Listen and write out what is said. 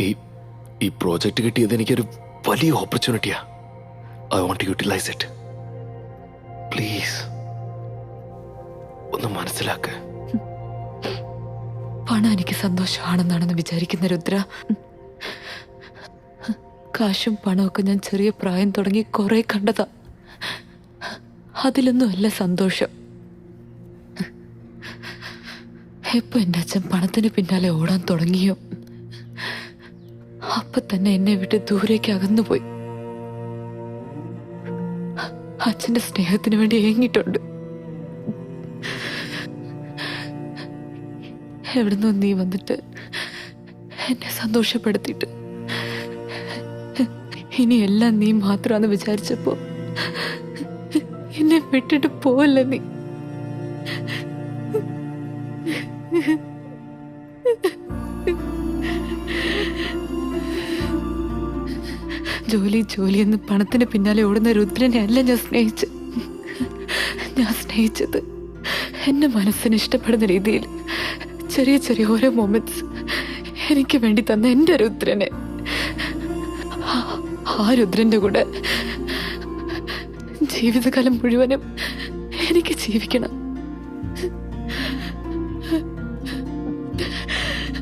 ഈ ഈ പ്രോജക്റ്റ് കിട്ടിയത് എനിക്കൊരു വലിയ ഓപ്പർച്യൂണിറ്റിയാ. I want to utilise it. Please ഒന്ന് മനസ്സിലാക്ക്. പണം എനിക്ക് സന്തോഷമാണെന്നാണെന്ന് വിചാരിക്കുന്ന രുദ്ര, കാശും പണമൊക്കെ ഞാൻ ചെറിയ പ്രായം തുടങ്ങി കുറെ കണ്ടതാ. അതിലൊന്നും അല്ല സന്തോഷം. എപ്പോ എൻ്റെ അച്ഛൻ പണത്തിന് പിന്നാലെ ഓടാൻ തുടങ്ങിയോ അപ്പൊ തന്നെ എന്നെ വിട്ട് ദൂരേക്ക് അകന്നുപോയി. അച്ഛന്റെ സ്നേഹത്തിന് വേണ്ടി ഏങ്ങിയിട്ടുണ്ട്. എവിടുന്നോ നീ വന്നിട്ട് എന്നെ സന്തോഷപ്പെടുത്തിയിട്ട് ഇനി എല്ലാം നീ മാത്രമാണെന്ന് വിചാരിച്ചപ്പോ എന്നെ വിട്ടിട്ട് പോവല്ല നീ. ജോലി ജോലി എന്ന് പണത്തിന് പിന്നാലെ ഓടുന്ന രുദ്രനെ അല്ല ഞാൻ സ്നേഹിച്ചത് എന്റെ മനസ്സിന് ഇഷ്ടപ്പെടുന്ന രീതിയിൽ ചെറിയ ചെറിയ ഓരോ മൊമെന്റ്സ് എനിക്ക് വേണ്ടി തന്ന എന്റെ രുദ്രനെ. ആ രുദ്രന്റെ കൂടെ ജീവിതകാലം മുഴുവനും എനിക്ക് ജീവിക്കണം.